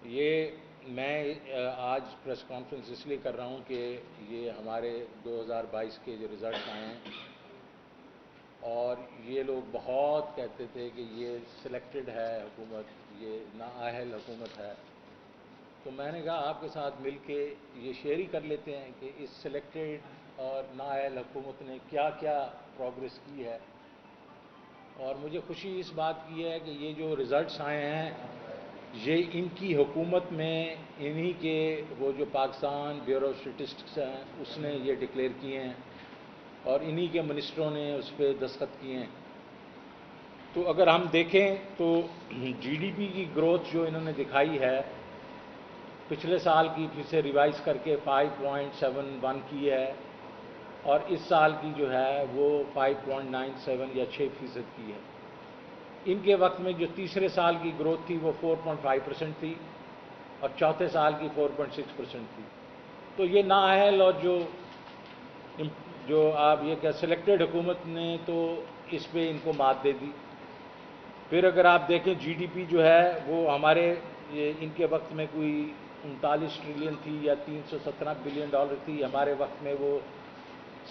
یہ میں آج پریس کانفرنس اس لیے کر رہا ہوں کہ یہ ہمارے 2022 کے جو رزلٹس آئے ہیں اور یہ لوگ بہت کہتے تھے کہ یہ سلیکٹڈ ہے حکومت، یہ نااہل حکومت ہے، تو میں نے کہا آپ کے ساتھ مل کے یہ شیئر ہی کر لیتے ہیں کہ اس سلیکٹڈ اور نااہل حکومت نے کیا کیا پروگریس کی ہے۔ اور مجھے خوشی اس بات کی ہے کہ یہ جو رزلٹس آئے ہیں یہ ان کی حکومت میں انہی کے وہ جو پاکستان بیورو آف اسٹیٹسٹکس ہیں اس نے یہ ڈکلیئر کیے ہیں اور انہی کے منسٹروں نے اس پہ دستخط کیے ہیں۔ تو اگر ہم دیکھیں تو جی ڈی پی کی گروتھ جو انہوں نے دکھائی ہے پچھلے سال کی پھر سے ریوائز کر کے 5.71 کی ہے اور اس سال کی جو ہے وہ 5.97 یا 6% کی ہے۔ ان کے وقت میں جو تیسرے سال کی گروتھ تھی وہ 4.5% تھی اور چوتھے سال کی 4.6% تھی۔ تو یہ نااہل اور جو آپ یہ کہ سلیکٹڈ حکومت نے تو اس پہ ان کو مات دے دی۔ پھر اگر آپ دیکھیں جی ڈی پی جو ہے وہ ہمارے ان کے وقت میں کوئی 39 ٹریلین تھی یا 317 بلین ڈالر تھی، ہمارے وقت میں وہ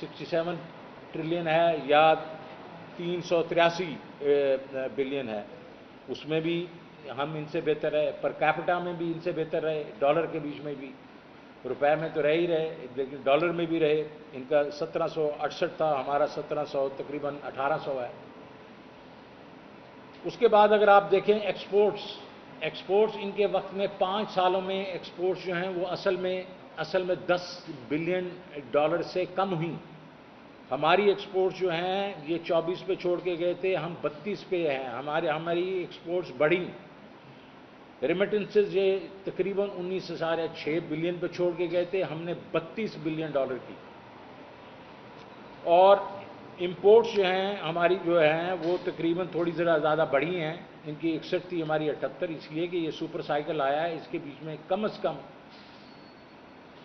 67 ٹریلین ہے یا 383 بلین ہے۔ اس میں بھی ہم ان سے بہتر رہے، پر کیپٹا میں بھی ان سے بہتر رہے، ڈالر کے بیچ میں بھی، روپے میں تو رہ ہی رہے لیکن ڈالر میں بھی رہے۔ ان کا 1768 تھا، ہمارا 1700 تقریباً 1800 ہے۔ اس کے بعد اگر آپ دیکھیں ایکسپورٹس ان کے وقت میں 5 سالوں میں ایکسپورٹس جو ہیں وہ اصل میں 10 بلین ڈالر سے کم ہوئی۔ ہماری ایکسپورٹس جو ہیں یہ 24 پہ چھوڑ کے گئے تھے، ہم 32 پہ ہیں، ہماری ایکسپورٹس بڑھی۔ ریمیٹنسز یہ تقریباً 19.6 بلین پہ چھوڑ کے گئے تھے، ہم نے 32 بلین ڈالر کی۔ اور امپورٹس جو ہیں ہماری جو ہیں وہ تقریباً تھوڑی زیادہ بڑھی ہیں، ان کی 61 تھی، ہماری 78، اس لیے کہ یہ سپر سائیکل آیا ہے، اس کے بیچ میں کم از کم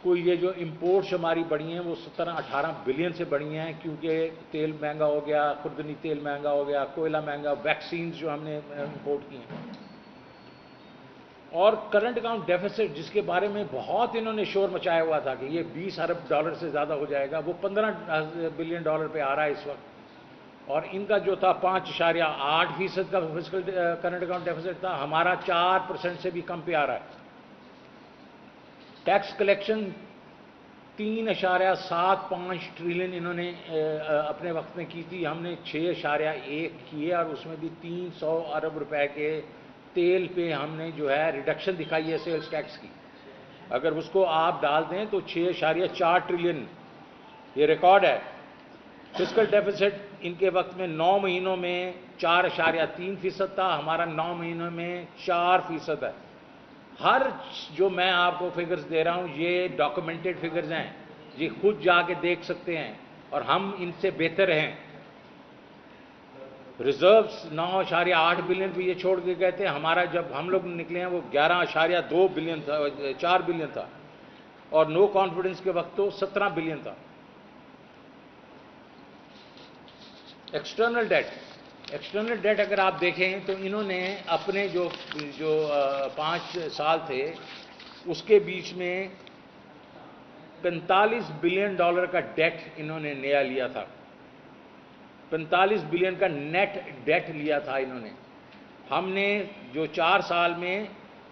کوئی یہ جو امپورٹس ہماری بڑھی ہیں وہ 17-18 بلین سے بڑھی ہیں، کیونکہ تیل مہنگا ہو گیا، خوردنی تیل مہنگا ہو گیا، کوئلہ مہنگا، ویکسینز جو ہم نے امپورٹ کی ہیں۔ اور کرنٹ اکاؤنٹ ڈیفیسٹ جس کے بارے میں بہت انہوں نے شور مچایا ہوا تھا کہ یہ 20 ارب ڈالر سے زیادہ ہو جائے گا، وہ 15 بلین ڈالر پہ آ رہا ہے اس وقت۔ اور ان کا جو تھا 5.8% کا فسکل کرنٹ اکاؤنٹ ڈیفیسٹ تھا، ہمارا 4% سے بھی کم پہ آ رہا ہے۔ ٹیکس کلیکشن 3.75 ٹریلین انہوں نے اپنے وقت میں کی تھی، ہم نے 6.1 کیے اور اس میں بھی 300 ارب روپے کے تیل پہ ہم نے جو ہے ریڈکشن دکھائی ہے سیلز ٹیکس کی۔ اگر اس کو آپ ڈال دیں تو 6.4 ٹریلین یہ ریکارڈ ہے۔ فسکل ڈیفیسٹ ان کے وقت میں 9 مہینوں میں 4.3% تھا، ہمارا 9 مہینوں میں 4% ہے۔ ہر جو میں آپ کو فگرز دے رہا ہوں یہ ڈاکومنٹڈ فگرز ہیں، یہ خود جا کے دیکھ سکتے ہیں اور ہم ان سے بہتر ہیں۔ ریزروز 9.8 بلین پہ یہ چھوڑ کے گئے تھے، ہمارا جب ہم لوگ نکلے ہیں وہ 11.2 بلین تھا، 4 بلین تھا، اور نو کانفیڈنس کے وقت تو 17 بلین تھا۔ ایکسٹرنل ڈیٹ اگر آپ دیکھیں تو انہوں نے اپنے جو 5 سال تھے اس کے بیچ میں 45 بلین ڈالر کا ڈیٹ انہوں نے نیا لیا تھا، 45 بلین کا نیٹ ڈیٹ لیا تھا انہوں نے۔ ہم نے جو 4 سال میں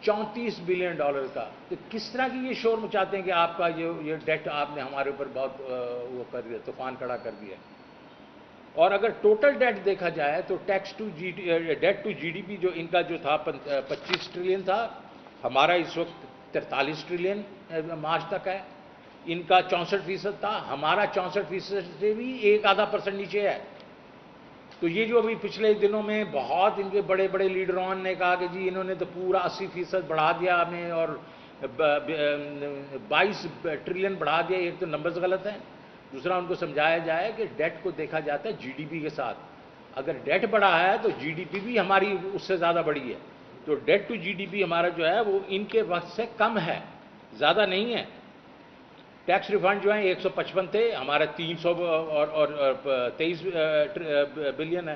34 بلین ڈالر کا، تو کس طرح کی یہ شور مچاتے ہیں کہ آپ کا یہ ڈیٹ آپ نے ہمارے اوپر بہت وہ کر دیا، طوفان کھڑا کر دیا۔ اور اگر ٹوٹل ڈیٹ دیکھا جائے تو debt to G D P جو ان کا جو تھا 25 ٹریلین تھا، ہمارا اس وقت 43 ٹریلین مارچ تک ہے، ان کا 64% تھا، ہمارا 64% سے بھی 0.5% نیچے ہے۔ تو یہ جو ابھی پچھلے دنوں میں بہت ان کے بڑے بڑے لیڈران نے کہا کہ جی انہوں نے تو پورا 80% بڑھا دیا ہمیں اور 22 ٹریلین بڑھا دیا، ایک تو نمبرز غلط ہیں، دوسرا ان کو سمجھایا جائے کہ ڈیٹ کو دیکھا جاتا ہے جی ڈی پی کے ساتھ، اگر ڈیٹ بڑھا ہے تو جی ڈی پی بھی ہماری اس سے زیادہ بڑی ہے، تو debt to G D P ہمارا جو ہے وہ ان کے وقت سے کم ہے، زیادہ نہیں ہے۔ ٹیکس ریفنڈ جو ہیں 155 تھے، ہمارا 300 اور 23 بلین ہے۔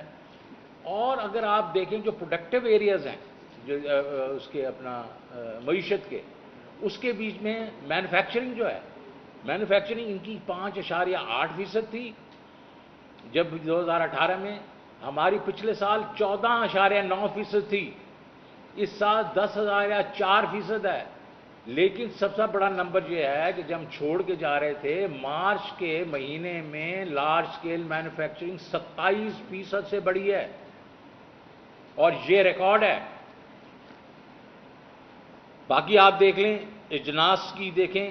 اور اگر آپ دیکھیں جو پروڈکٹیو ایریاز ہیں جو اس کے اپنا معیشت کے، اس کے بیچ میں مینوفیکچرنگ جو ہے، مینوفیکچرنگ ان کی 5.8% تھی جب 2018 میں، ہماری پچھلے سال 14.9% تھی، اس سال 10.4% ہے۔ لیکن سب سے بڑا نمبر یہ ہے کہ جب ہم چھوڑ کے جا رہے تھے مارچ کے مہینے میں لارج اسکیل مینوفیکچرنگ 27% سے بڑھی ہے، اور یہ ریکارڈ ہے۔ باقی آپ دیکھ لیں، اجناس کی دیکھیں،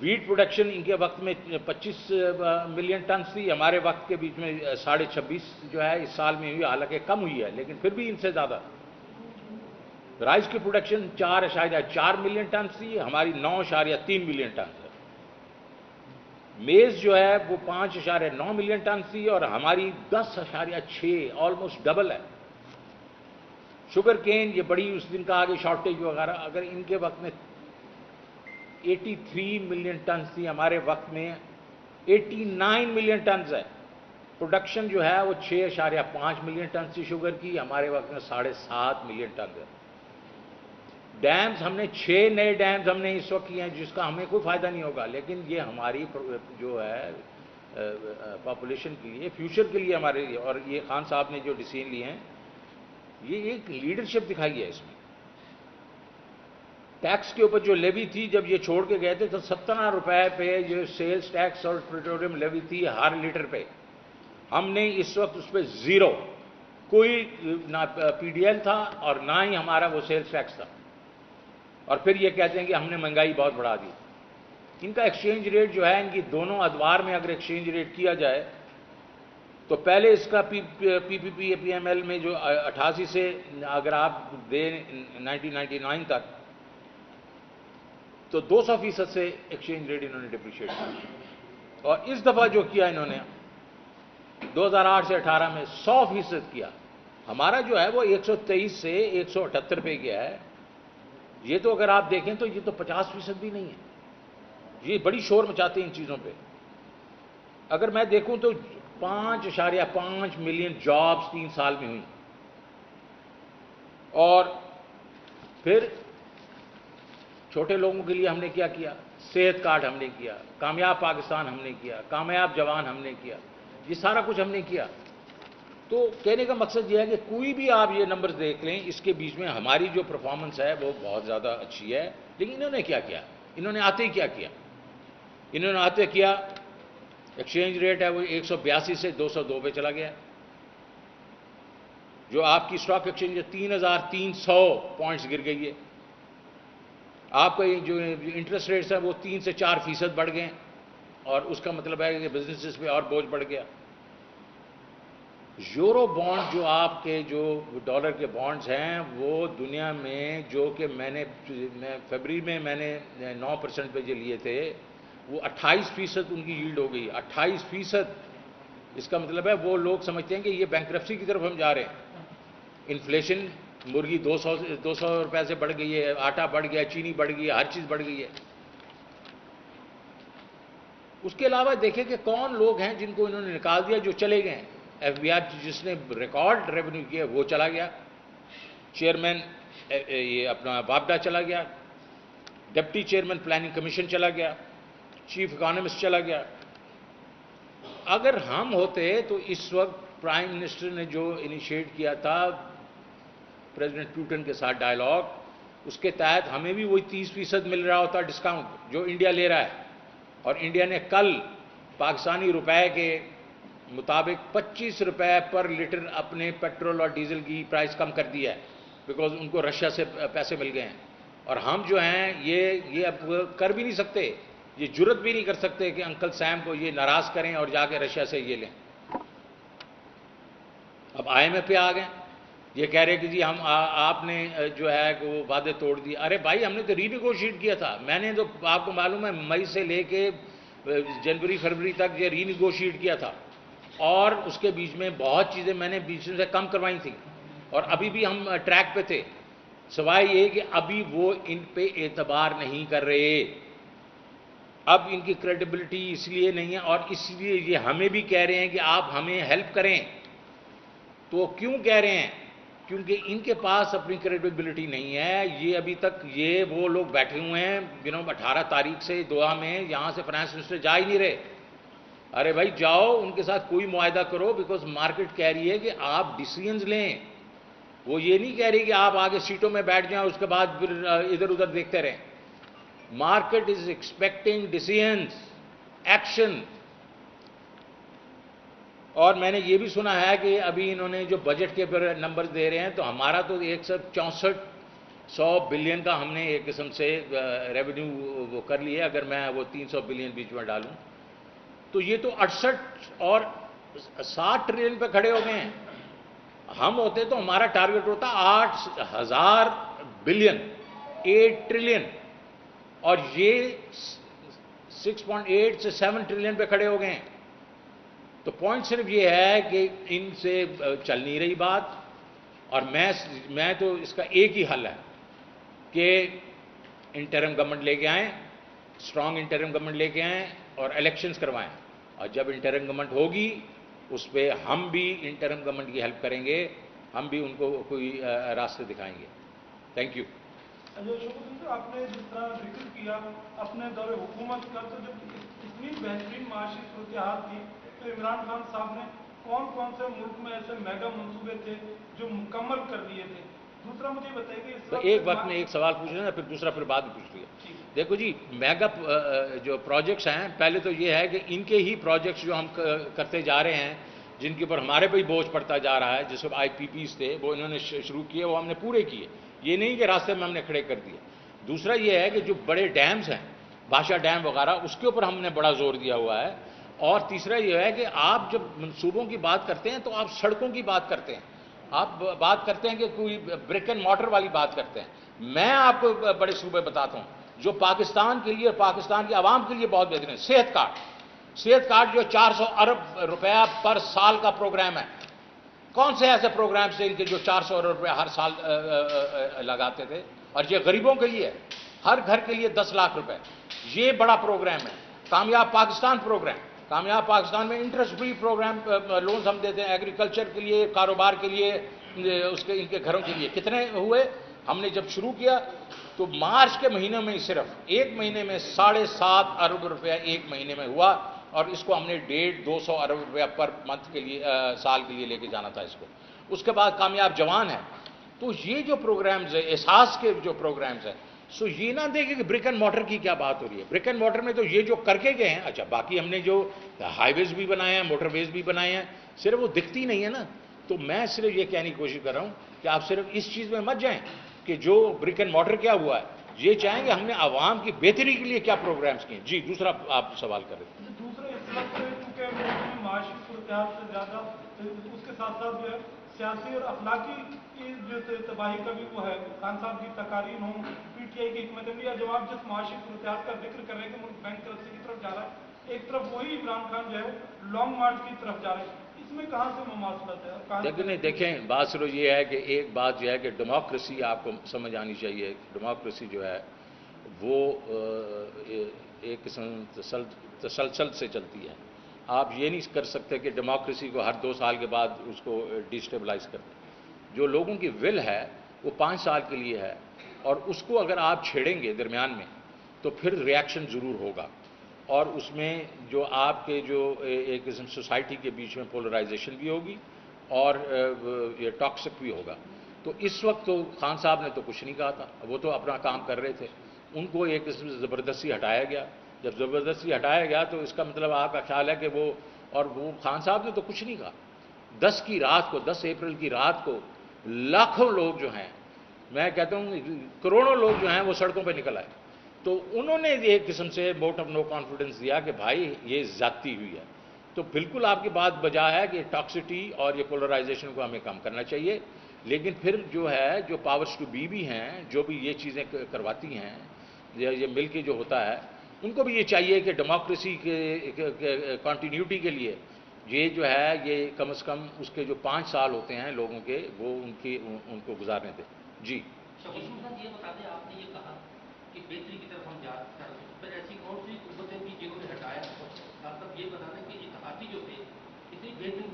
ویٹ پروڈکشن ان کے وقت میں 25 ملین ٹنز تھی، ہمارے وقت کے بیچ میں 26.5 جو ہے اس سال میں ہوئی، حالانکہ کم ہوئی ہے لیکن پھر بھی ان سے زیادہ۔ رائس کی پروڈکشن 4.4 ملین ٹنز تھی، ہماری 9.3 ملین ٹنز ہے۔ میز جو ہے وہ 5.9 ملین ٹنز تھی اور ہماری 10.6، آلموسٹ ڈبل ہے۔ شوگر کین یہ بڑی اس دن کا آگے شارٹیج وغیرہ، اگر ان کے وقت میں 83 ملین ٹنز تھی، ہمارے وقت میں 89 ملین ٹنز ہے۔ پروڈکشن جو ہے وہ 6.5 ملین ٹنز تھی شوگر کی، ہمارے وقت میں 7.5 ملین ٹنز ہے۔ ڈیمز ہم نے 6 نئے ڈیمز ہم نے اس وقت کیے ہیں، جس کا ہمیں کوئی فائدہ نہیں ہوگا، لیکن یہ ہماری جو ہے پاپولیشن کے لیے، فیوچر کے لیے ہمارے لیے، اور یہ خان صاحب نے جو ڈیسیژن لیے ہیں، یہ ایک لیڈرشپ دکھائی ہے اس میں۔ ٹیکس کے اوپر جو لیوی تھی جب یہ چھوڑ کے گئے تھے تو 17 روپے پہ جو سیلز ٹیکس اور پیٹرولیم لیوی تھی ہر لیٹر پہ، ہم نے اس وقت اس پہ زیرو، کوئی نہ پی ڈی ایل تھا اور نہ ہی ہمارا وہ سیلز ٹیکس تھا، اور پھر یہ کہتے ہیں کہ ہم نے مہنگائی بہت بڑھا دی۔ ان کا ایکسچینج ریٹ جو ہے، ان کی دونوں ادوار میں اگر ایکسچینج ریٹ کیا جائے تو پہلے اس کا پی پی ایم ایل میں جو 88 سے اگر آپ دیں 1999 تک، تو 200% سے ایکسچینج ریٹ انہوں نے ڈپریشیٹ کیا، اور اس دفعہ جو کیا انہوں نے 2008 سے 18 میں 100% کیا۔ ہمارا جو ہے وہ 123 سے 178 پہ گیا ہے۔ یہ تو اگر آپ دیکھیں تو یہ تو 50% بھی نہیں ہے، یہ بڑی شور مچاتے ہیں ان چیزوں پہ۔ اگر میں دیکھوں تو 5.5 ملین جابز 3 سال میں ہوئی، اور پھر چھوٹے لوگوں کے لیے ہم نے کیا کیا، صحت کارڈ ہم نے کیا، کامیاب پاکستان ہم نے کیا، کامیاب جوان ہم نے کیا، یہ سارا کچھ ہم نے کیا۔ تو کہنے کا مقصد یہ ہے کہ کوئی بھی آپ یہ نمبرز دیکھ لیں، اس کے بیچ میں ہماری جو پرفارمنس ہے وہ بہت زیادہ اچھی ہے، لیکن انہوں نے کیا کیا؟ انہوں نے آتے ہی کیا کیا؟ انہوں نے آتے کیا، ایکسچینج ریٹ ہے وہ 182 سے 202 پہ چلا گیا، جو آپ کی اسٹاک ایکسچینج 3300 پوائنٹس گر گئی ہے، آپ کا جو انٹرسٹ ریٹس ہیں وہ 3 سے 4% بڑھ گئے، اور اس کا مطلب ہے کہ بزنسز پہ اور بوجھ بڑھ گیا۔ یورو بانڈ جو آپ کے جو ڈالر کے بانڈز ہیں وہ دنیا میں، جو کہ میں فیبری میں میں نے 9% پہ جو لیے تھے، وہ 28% ان کی ییلڈ ہو گئی، 28%۔ اس کا مطلب ہے وہ لوگ سمجھتے ہیں کہ یہ بینکرپسی کی طرف ہم جا رہے ہیں۔ انفلیشن مرغی 200 روپے سے بڑھ گئی ہے، آٹا بڑھ گیا، چینی بڑھ گئی ہے، ہر چیز بڑھ گئی ہے۔ اس کے علاوہ دیکھیں کہ کون لوگ ہیں جن کو انہوں نے نکال دیا، جو چلے گئے۔ ایف بی آئی جس نے ریکارڈ ریونیو کیا وہ چلا گیا، چیئرمین یہ اپنا وابڈا چلا گیا، ڈپٹی چیئرمین پلاننگ کمیشن چلا گیا، چیف اکانومسٹ چلا گیا۔ اگر ہم ہوتے تو اس وقت پرائم منسٹر نے جو انیشیٹ کیا تھا پریزیڈنٹ پیوٹن کے ساتھ ڈائیلاگ، اس کے تحت ہمیں بھی وہی 30% مل رہا ہوتا ڈسکاؤنٹ جو انڈیا لے رہا ہے، اور انڈیا نے کل پاکستانی روپے کے مطابق 25 روپے پر لیٹر اپنے پیٹرول اور ڈیزل کی پرائس کم کر دی ہے، بیکاز ان کو رشیا سے پیسے مل گئے ہیں۔ اور ہم جو ہیں یہ اب کر بھی نہیں سکتے، یہ جرت بھی نہیں کر سکتے کہ انکل سیم کو یہ ناراض کریں اور جا کے رشیا سے یہ لیں۔ اب آئی ایم ایف پہ آ گئے، یہ کہہ رہے کہ جی ہم آپ نے جو ہے وہ وعدے توڑ دیے۔ ارے بھائی ہم نے تو ری نیگوشیٹ کیا تھا، میں نے تو آپ کو معلوم ہے مئی سے لے کے جنوری فروری تک یہ ری نیگوشیٹ کیا تھا، اور اس کے بیچ میں بہت چیزیں میں نے بیچ سے کم کروائی تھیں، اور ابھی بھی ہم ٹریک پہ تھے، سوائے یہ کہ ابھی وہ ان پہ اعتبار نہیں کر رہے۔ اب ان کی کریڈیبلٹی اس لیے نہیں ہے، اور اس لیے یہ ہمیں بھی کہہ رہے ہیں کہ آپ ہمیں ہیلپ کریں۔ تو کیوں کہہ رہے ہیں؟ کیونکہ ان کے پاس اپنی کریڈیبلٹی نہیں ہے. یہ ابھی تک یہ وہ لوگ بیٹھے ہوئے ہیں 18 تاریخ سے دعا میں یہاں سے فائنانس منسٹر جا ہی نہیں رہے. ارے بھائی جاؤ ان کے ساتھ کوئی معاہدہ کرو, بیکاز مارکیٹ کہہ رہی ہے کہ آپ ڈیسیژنز لیں. وہ یہ نہیں کہہ رہی کہ آپ آگے سیٹوں میں بیٹھ جائیں اس کے بعد پھر ادھر ادھر دیکھتے رہیں. Market is expecting decisions, action. اور میں نے یہ بھی سنا ہے کہ ابھی انہوں نے جو بجٹ کے نمبر دے رہے ہیں تو ہمارا تو 164 بلین کا ہم نے ایک قسم سے ریونیو وہ کر لیا. اگر میں وہ 300 بلین بیچ میں ڈالوں تو یہ تو 68 اور 60 ٹریلین پہ کھڑے ہو گئے ہیں. ہم ہوتے تو ہمارا ٹارگٹ ہوتا 8000 بلین, 8 ٹریلین, اور یہ 6.8 سے 7 ٹریلین پہ کھڑے ہو گئے ہیں. تو پوائنٹ صرف یہ ہے کہ ان سے چل نہیں رہی بات. اور میں تو اس کا ایک ہی حل ہے کہ انٹرم گورنمنٹ لے کے آئیں, اسٹرانگ انٹرم گورنمنٹ لے کے آئیں اور الیکشنز کروائیں. اور جب انٹرم گورنمنٹ ہوگی اس پہ ہم بھی انٹرم گورنمنٹ کی ہیلپ کریں گے, ہم بھی ان کو کوئی راستے دکھائیں گے. Thank you. آپ نے جس طرح ذکر کیا اپنے دور حکومت کا, تو جب اتنی بہترین معاشی صورتحال تھی تو عمران خان صاحب نے کون سے ملک میں ایسے میگا منصوبے تھے جو مکمل کر دیے تھے؟ دوسرا مجھے بتائیے کہ اس وقت ایک وقت میں ایک سوال پوچھ لینا, پھر دوسرا پھر بعد میں پوچھ لیا. دیکھو جی, میگا جو پروجیکٹس ہیں, پہلے تو یہ ہے کہ ان کے ہی پروجیکٹس جو ہم کرتے جا رہے ہیں, جن کے اوپر ہمارے پہ ہی بوجھ پڑتا جا رہا ہے, جس کو آئی پی پیز تھے وہ انہوں نے شروع کیے, وہ ہم نے پورے کیے. یہ نہیں کہ راستے میں ہم نے کھڑے کر دیے. دوسرا یہ ہے کہ جو بڑے ڈیمز ہیں, بھاشا ڈیم وغیرہ, اس کے اوپر ہم نے بڑا زور دیا ہوا ہے. اور تیسرا یہ ہے کہ آپ جب منصوبوں کی بات کرتے ہیں تو آپ سڑکوں کی بات کرتے ہیں, آپ بات کرتے ہیں کہ کوئی برک اینڈ مارٹر والی بات کرتے ہیں. میں آپ کو بڑے صوبے بتاتا ہوں جو پاکستان کے لیے اور پاکستان کی عوام کے لیے بہت بہترین ہے. صحت کارڈ جو 400 ارب روپیہ پر سال کا پروگرام ہے. کون سے ایسے پروگرامس تھے ان کے جو 400 ارب روپیہ ہر سال لگاتے تھے؟ اور یہ غریبوں کے لیے, ہر گھر کے لیے 10 لاکھ روپے. یہ بڑا پروگرام ہے. کامیاب پاکستان پروگرام, کامیاب پاکستان میں انٹرسٹ فری پروگرام لونز ہم دیتے ہیں ایگریکلچر کے لیے, کاروبار کے لیے, ان کے گھروں کے لیے. کتنے ہوئے؟ ہم نے جب شروع کیا تو مارچ کے مہینے میں صرف ایک مہینے میں 7.5 ارب روپیہ ایک مہینے میں ہوا, اور اس کو ہم نے 150-200 ارب روپیہ پر منتھ کے لیے, سال کے لیے لے کے جانا تھا اس کو. اس کے بعد کامیاب جوان ہے. تو یہ جو پروگرامز ہیں, احساس کے جو پروگرامز ہیں, سو یہ نہ دیکھیں کہ برک اینڈ مارٹر کی کیا بات ہو رہی ہے. برک اینڈ مارٹر میں تو یہ جو کر کے گئے ہیں, اچھا باقی ہم نے جو ہائی ویز بھی بنائے ہیں, موٹر ویز بھی بنائے ہیں, صرف وہ دکھتی نہیں ہے نا. تو میں صرف یہ کہنے کی کوشش کر رہا ہوں کہ آپ صرف اس چیز میں مت جائیں کہ جو برک اینڈ مارٹر کیا ہوا ہے, یہ چاہیں کہ ہم نے عوام کی بہتری کے لیے کیا پروگرامز کیے. جی دوسرا آپ سوال کر رہے ہیں. دوسرے اس وقت کیونکہ معاشی صورتحال سے زیادہ اس کے ساتھ ساتھ جو ہے سیاسی اور اخلاقی کی جو تباہی کا بھی وہ ہے. خان صاحب کی تقاریر ہوں, پی ٹی آئی کی حکمت عملی, جب آپ جس معاشی صورتحال کا ذکر کر رہے ہیں کہ ملک بینک کرپسی کی طرف جا رہا ہے, ایک طرف وہی عمران خان جو ہے لانگ مارچ کی طرف جا رہے ہیں. اس میں کہاں سے مماثلت ہے؟ دیکھیں بات صرف یہ ہے کہ ایک بات جو ہے کہ ڈیموکریسی آپ کو سمجھ آنی چاہیے. ڈیموکریسی جو ہے وہ ایک قسم تسلسل سے چلتی ہے. آپ یہ نہیں کر سکتے کہ ڈیموکریسی کو ہر 2 سال کے بعد اس کو ڈیسٹیبلائز کر دیں. جو لوگوں کی ول ہے وہ 5 سال کے لیے ہے, اور اس کو اگر آپ چھیڑیں گے درمیان میں تو پھر ریاکشن ضرور ہوگا. اور اس میں جو آپ کے جو ایک قسم سوسائٹی کے بیچ میں پولرائزیشن بھی ہوگی اور یہ ٹاکسک بھی ہوگا. تو اس وقت تو خان صاحب نے تو کچھ نہیں کہا تھا, وہ تو اپنا کام کر رہے تھے. ان کو ایک قسم سے زبردستی ہٹایا گیا. جب زبردستی ہٹایا گیا تو اس کا مطلب آپ کا خیال ہے کہ وہ خان صاحب نے تو کچھ نہیں کہا. 10 اپریل کی رات کو لاکھوں لوگ جو ہیں, میں کہتا ہوں کروڑوں لوگ جو ہیں وہ سڑکوں پہ نکل آئے. تو انہوں نے ایک قسم سے ووٹ آف نو کانفیڈنس دیا کہ بھائی یہ زیادتی ہوئی ہے. تو بالکل آپ کی بات بجا ہے کہ ٹاکسٹی اور یہ پولرائزیشن کو ہمیں کم کرنا چاہیے. لیکن پھر جو ہے جو پاورز ٹو بی ہیں, جو بھی یہ چیزیں کرواتی ہیں, یہ مل کے جو ہوتا ہے, ان کو بھی یہ چاہیے کہ ڈیموکریسی کے کنٹینیوٹی کے لیے یہ جو ہے یہ کم از کم اس کے جو 5 سال ہوتے ہیں لوگوں کے, وہ ان کو گزارنے دیں. جی یہ بتا دیں, آپ نے یہ کہا کہ بہتری کی طرف ہم جا رہے ہیں, پھر ایسی کون سی قوتیں بھی جنہوں نے ہٹایا, آپ تک یہ بتا دیں کہ اتحادی جو تھے اتنی بہترین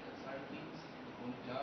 3.5-4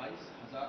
22,000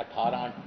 18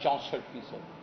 64%।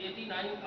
89,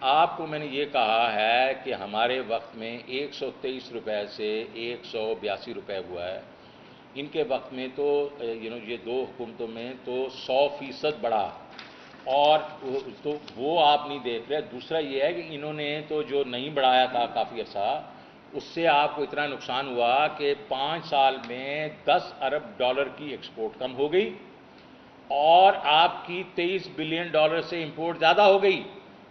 آپ کو میں نے یہ کہا ہے کہ ہمارے وقت میں 123 روپے سے 182 روپے ہوا ہے. ان کے وقت میں تو یہ دو حکومتوں میں تو 100% بڑھا، اور تو وہ آپ نہیں دیکھ رہے. دوسرا یہ ہے کہ انہوں نے تو جو نہیں بڑھایا تھا کافی عرصہ، اس سے آپ کو اتنا نقصان ہوا کہ 5 سال میں $10 ارب کی ایکسپورٹ کم ہو گئی، اور آپ کی $23 بلین سے امپورٹ زیادہ ہو گئی.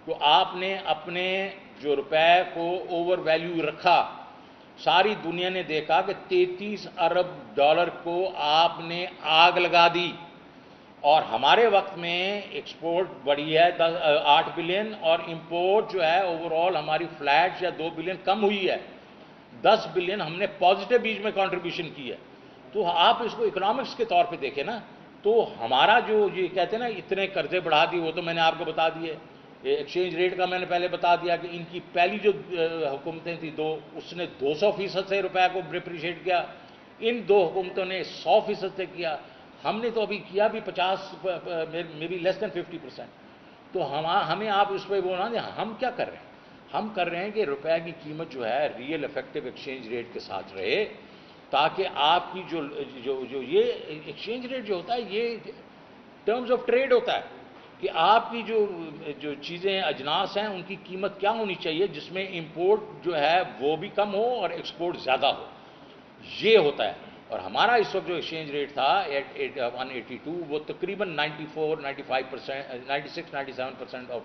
تو آپ نے اپنے جو روپے کو اوور ویلیو رکھا. ساری دنیا نے دیکھا کہ $33 ارب کو آپ نے آگ لگا دی. اور ہمارے وقت میں ایکسپورٹ بڑھی ہے 8 بلین، اور امپورٹ جو ہے اوور آل ہماری فلیٹ یا 2 بلین کم ہوئی ہے. 10 بلین ہم نے پازیٹیو بیچ میں کنٹریبیوشن کی ہے. تو آپ اس کو اکنامکس کے طور پہ دیکھیں نا. تو ہمارا جو یہ کہتے ہیں نا اتنے قرضے بڑھا دیے، وہ تو میں نے آپ کو بتا دیے. ایکسچینج ریٹ کا میں نے پہلے بتا دیا کہ ان کی پہلی جو حکومتیں تھیں دو، اس نے 200% سے روپے کو ڈپریشیٹ کیا. ان دو حکومتوں نے 100% سے کیا. ہم نے تو ابھی کیا بھی 50 میں بھی لیس دین 50%. تو ہمیں آپ اس پہ بولنا کہ ہم کیا کر رہے ہیں. ہم کر رہے ہیں کہ روپے کی قیمت جو ہے ریئل افیکٹو ایکسچینج ریٹ کے ساتھ رہے، تاکہ آپ کی جو یہ ایکسچینج ریٹ جو ہوتا ہے یہ ٹرمز آف ٹریڈ ہوتا ہے کہ آپ کی جو چیزیں اجناس ہیں ان کی قیمت کیا ہونی چاہیے جس میں امپورٹ جو ہے وہ بھی کم ہو اور ایکسپورٹ زیادہ ہو. یہ ہوتا ہے. اور ہمارا اس وقت جو ایکسچینج ریٹ تھا 182، وہ تقریباً 96-97% آف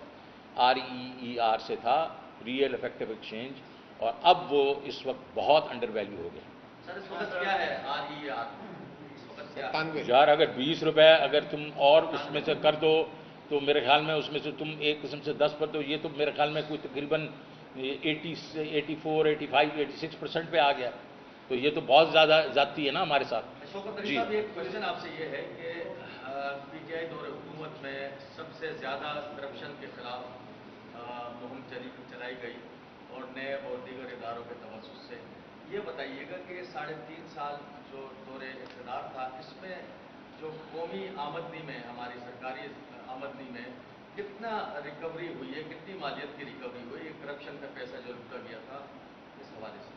REER سے تھا، ریئل افیکٹو ایکسچینج. اور اب وہ اس وقت بہت انڈر ویلیو ہو گیا. سر اس وقت کیا ہے RER؟ اس وقت کیا ہے؟ یار اگر 20 روپے اگر تم اور اس میں سے کر دو تو میرے خیال میں اس میں سے تم ایک قسم سے 10 پر دو، یہ تو میرے خیال میں کوئی تقریباً 84 85 86% پہ آ گیا. تو یہ تو بہت زیادہ زیادتی ہے نا ہمارے ساتھ. شوکت جی صاحب، ایک کوشچن آپ سے یہ ہے کہ PTI دور حکومت میں سب سے زیادہ کرپشن کے خلاف مہم چلائی گئی، اور نیب اور دیگر اداروں کے توسط سے. یہ بتائیے گا کہ 3.5 سال جو دور اقتدار تھا، اس میں جو قومی آمدنی میں، ہماری سرکاری آمدنی میں کتنا ریکوری ہوئی ہے، کتنی مالیت کی ریکوری ہوئی ہے، کرپشن کا پیسہ جو لوٹا گیا تھا اس حوالے سے؟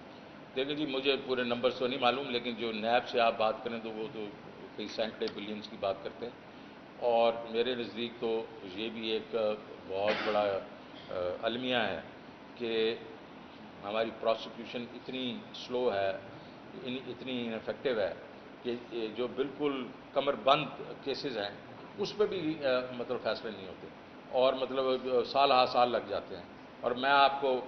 دیکھیں جی، مجھے پورے نمبرز تو نہیں معلوم، لیکن جو نیب سے آپ بات کریں تو وہ تو کئی سینکڑے بلینز کی بات کرتے ہیں. اور میرے نزدیک تو یہ بھی ایک بہت بڑا المیہ ہے کہ ہماری پروسیکیوشن اتنی سلو ہے، اتنی انفیکٹو ہے کہ جو بالکل کمر بند کیسز ہیں اس پہ بھی مطلب فیصلے نہیں ہوتے، اور مطلب سال ہا سال لگ جاتے ہیں. اور میں آپ کو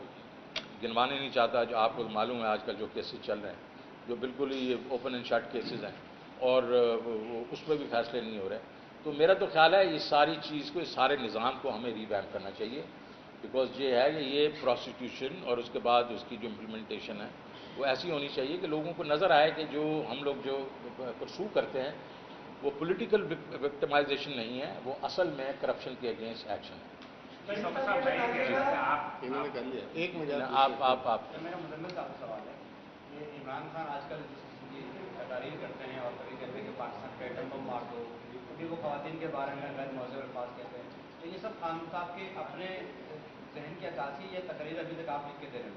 گنوانے نہیں چاہتا، جو آپ کو معلوم ہے آج کل جو کیسز چل رہے ہیں جو بالکل ہی اوپن اینڈ شٹ کیسز ہیں، اور اس پہ بھی فیصلے نہیں ہو رہے. تو میرا تو خیال ہے اس ساری چیز کو، اس سارے نظام کو ہمیں ریویمپ کرنا چاہیے. بیکاز یہ ہے کہ یہ پروسیکیوشن اور اس کے بعد اس کی جو امپلیمنٹیشن ہے وہ ایسی ہونی چاہیے کہ لوگوں کو نظر آئے کہ جو ہم لوگ جو پرسو کرتے ہیں وہ پولیٹیکل وکٹمائزیشن نہیں ہے، وہ اصل میں کرپشن کے اگینسٹ ایکشن ہے. انہوں نے کر لیا. ایک منٹ آپ میرا مزمل صاحب سے سوال ہے کہ عمران خان آج کل جس قسم کی تقاریر کرتے ہیں اور کبھی کہتے ہیں کہ پاکستان کا ایٹم بم مار دو، کبھی وہ خواتین کے بارے میں غیر موضوع الفاظ کہتے ہیں، تو یہ سب خان صاحب کے اپنے ذہن کی عکاسی یا تقریر ابھی تک آپ لکھ کے دے رہے ہیں؟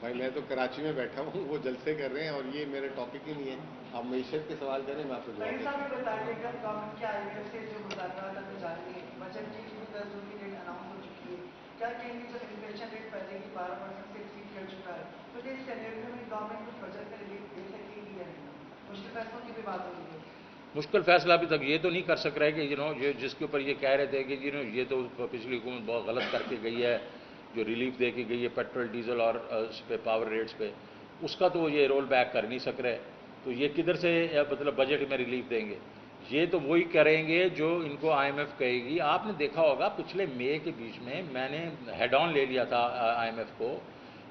بھائی میں تو کراچی میں بیٹھا ہوں، وہ جلسے کر رہے ہیں اور یہ میرے ٹاپک ہی نہیں ہے. آپ معیشت کے سوال کریں، میں آپ کو جواب دوں. بتائیے گا گورنمنٹ کے IMF سے جو مذاکرات میں جاری ہے، بجٹ کی 10 جون کی ڈیٹ اناؤنس ہو چکی ہے. کیا کہیں گے جو انفلیشن ریٹ پہلے کی 12% سے ایکسیڈ کر چکا ہے، تو اس سینیریو میں گورنمنٹ کچھ بجٹ میں ریلیف دے سکے گی یا نہیں؟ مشکل فیصلوں کی بھی بات ہو رہی ہے. مشکل فیصلہ ابھی تک یہ تو نہیں کر سک رہے کہ جس کے اوپر یہ کہہ رہے تھے کہ یہ تو پچھلی حکومت بہت غلط کر کے گئی ہے، جو ریلیف دے کے گئی ہے پیٹرول ڈیزل اور اس پہ پاور ریٹس پہ، اس کا تو یہ رول بیک کر نہیں سک رہے. تو یہ کدھر سے مطلب بجٹ میں ریلیف دیں گے؟ یہ تو وہی کریں گے جو ان کو IMF کہے گی. آپ نے دیکھا ہوگا پچھلے مئی کے بیچ میں نے ہیڈ آن لے لیا تھا IMF کو،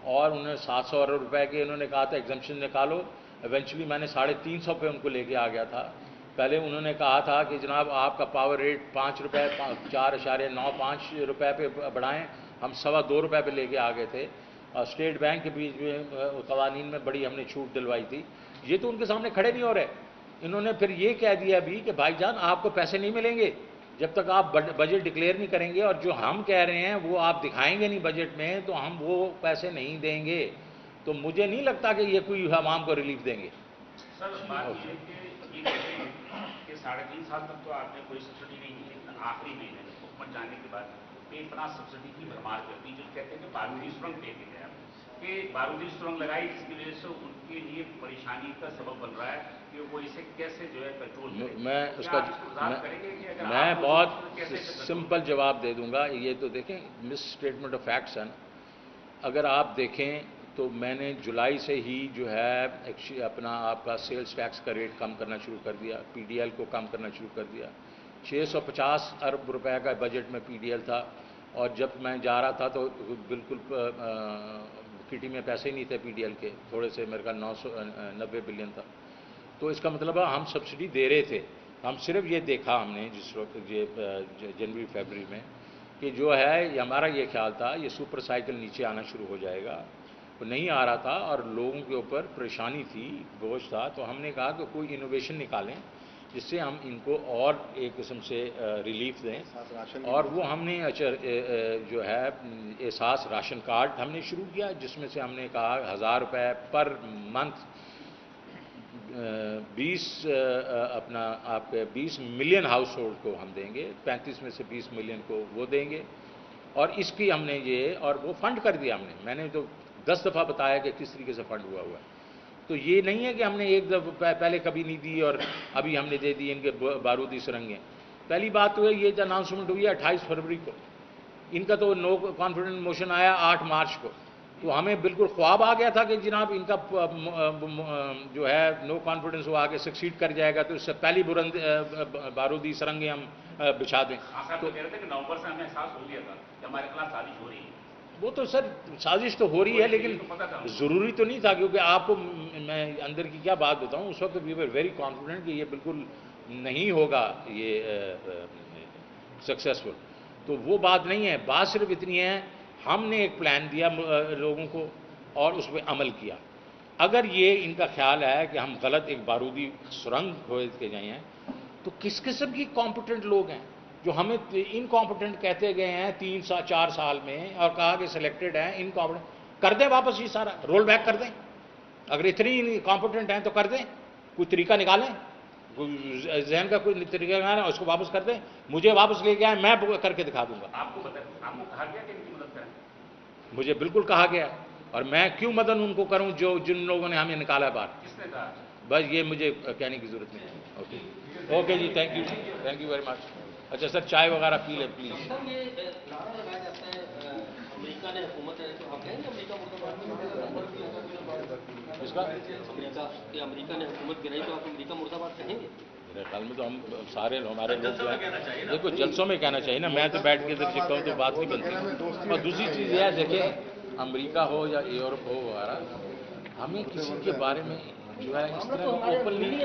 اور انہوں نے 700 ارب روپے کے انہوں نے کہا تھا ایگزمپشن نکالو. ایونچولی میں نے 350 پہ ان کو لے کے آ گیا تھا. پہلے انہوں نے کہا تھا کہ جناب آپ کا پاور ریٹ 5 روپے 4.95 روپے پہ بڑھائیں، ہم 2.25 روپے پہ لے کے آ گئے تھے. اسٹیٹ بینک کے بیچ میں قوانین میں بڑی ہم نے چھوٹ دلوائی تھی. یہ تو ان کے سامنے کھڑے نہیں ہو رہے. انہوں نے پھر یہ کہہ دیا ابھی کہ بھائی جان آپ کو پیسے نہیں ملیں گے، جب تک آپ بجٹ ڈکلیئر نہیں کریں گے اور جو ہم کہہ رہے ہیں وہ آپ دکھائیں گے نہیں بجٹ میں تو ہم وہ پیسے نہیں دیں گے. تو مجھے نہیں لگتا کہ یہ کوئی عوام کو ریلیف دیں گے. سر بات یہ ہے کہ یہ کہتے ہیں کہ 3.5 سال تک تو آپ نے کوئی سبسڈی نہیں دی، لیکن آخری مہینے میں حکومت جانے کے بعد بے پناہ سبسڈی کی بھرمار کر دی، جو کہتے ہیں کہ بارودی سرنگ دے دی گیا کہ بارودی سرنگ لگائی، جس کی وجہ سے ان کے لیے پریشانی کا سبب بن رہا ہے کہ وہ اسے کیسے جو ہے کنٹرول کریں. میں اس کا میں بہت سمپل جواب دے دوں گا. یہ تو دیکھیں مس اسٹیٹمنٹ آف فیکٹس ہے نا. اگر آپ دیکھیں تو میں نے جولائی سے ہی جو ہے اپنا آپ کا سیلز ٹیکس کا ریٹ کم کرنا شروع کر دیا، پی ڈی ایل کو کم کرنا شروع کر دیا. 650 ارب روپے کا بجٹ میں پی ڈی ایل تھا، اور جب میں جا رہا تھا تو بالکل کٹی میں پیسے ہی نہیں تھے پی ڈی ایل کے، تھوڑے سے میرے کا 990 بلین تھا. تو اس کا مطلب ہے ہم سبسڈی دے رہے تھے. ہم صرف یہ دیکھا ہم نے جس وقت یہ جنوری فیبری میں کہ جو ہے ہمارا یہ خیال تھا یہ سپر سائیکل نیچے آنا شروع ہو جائے گا، وہ نہیں آ رہا تھا اور لوگوں کے اوپر پریشانی تھی، بوجھ تھا. تو ہم نے کہا کہ کوئی انوویشن نکالیں جس سے ہم ان کو اور ایک قسم سے ریلیف دیں. اور وہ ہم نے جو ہے احساس راشن کارڈ ہم نے شروع کیا، جس میں سے ہم نے کہا 1000 روپے per month 20 million house hold کو ہم دیں گے، 35 میں سے 20 ملین کو وہ دیں گے. اور اس کی ہم نے یہ اور وہ فنڈ کر دیا. میں نے تو 10 دفعہ بتایا کہ کس طریقے سے فنڈ ہوا ہے. تو یہ نہیں ہے کہ ہم نے ایک دفعہ پہلے کبھی نہیں دی اور ابھی ہم نے دے دی ان کے بارودی سرنگیں. پہلی بات تو ہے یہ جو اناؤنسمنٹ ہوئی ہے 28 فروری کو، ان کا تو نو کانفیڈنس موشن آیا 8 مارچ کو. تو ہمیں بالکل خواب آ گیا تھا کہ جناب ان کا جو ہے نو کانفیڈنس وہ آگے سکسیڈ کر جائے گا، تو اس سے پہلی بارودی سرنگیں ہم بچھا دیں. تو کہہ رہے تھے کہ نومبر سے ہمیں احساس ہو گیا تھا کہ ہمارے خلاف سازش ہو رہی ہے. وہ تو سر سازش تو ہو رہی ہے، لیکن ضروری تو نہیں تھا. کیونکہ آپ کو میں اندر کی کیا بات بتاؤں، اس وقت وی ور ویری کانفیڈنٹ کہ یہ بالکل نہیں ہوگا یہ سکسیسفل. تو وہ بات نہیں ہے. بات صرف اتنی ہے ہم نے ایک پلان دیا لوگوں کو اور اس پہ عمل کیا. اگر یہ ان کا خیال ہے کہ ہم غلط ایک بارودی سرنگ کھود کے گئے ہیں، تو کس قسم کی کمپیٹنٹ لوگ ہیں جو ہمیں انکمپیٹنٹ کہتے گئے ہیں 3-4 سال میں اور کہا کہ سلیکٹڈ ہیں انکمپیٹنٹ. کر دیں واپس یہ سارا رول بیک کر دیں. اگر اتنی کمپیٹنٹ ہیں تو کر دیں، کوئی طریقہ نکالیں، ذہن کا کوئی طریقہ نکالیں، اس کو واپس کر دیں. مجھے واپس لے کے آئیں، میں کر کے دکھا دوں گا. آپ کو کہا گیا کہ ان کی مدد کریں؟ مجھے بالکل کہا گیا، اور میں کیوں مدد ان کو کروں جن لوگوں نے ہمیں نکالا باہر. کس نے کہا؟ بس یہ مجھے کہنے کی ضرورت نہیں ہے. اوکے جی، تھینک یو ویری مچ. اچھا سر چائے وغیرہ پی لیں پلیز. سر یہ نعرہ لگایا جاتا ہے امریکہ نے حکومت ہے، تو آپ کہیں گے امریکہ اس کا امریکہ نے حکومت گرائی تو آپ امریکہ مرد آباد کہیں گے؟ میرے خیال میں تو ہم سارے ہمارے لوگ جو ہیں دیکھو جلسوں میں کہنا چاہیے نا. میں تو بیٹھ کے ادھر چکا ہوں تو بات نہیں بنتی. اور دوسری چیز یہ ہے دیکھیں امریکہ ہو یا یورپ ہو وغیرہ، ہمیں کسی کے بارے میں جو ہے اس طرح اوپنلی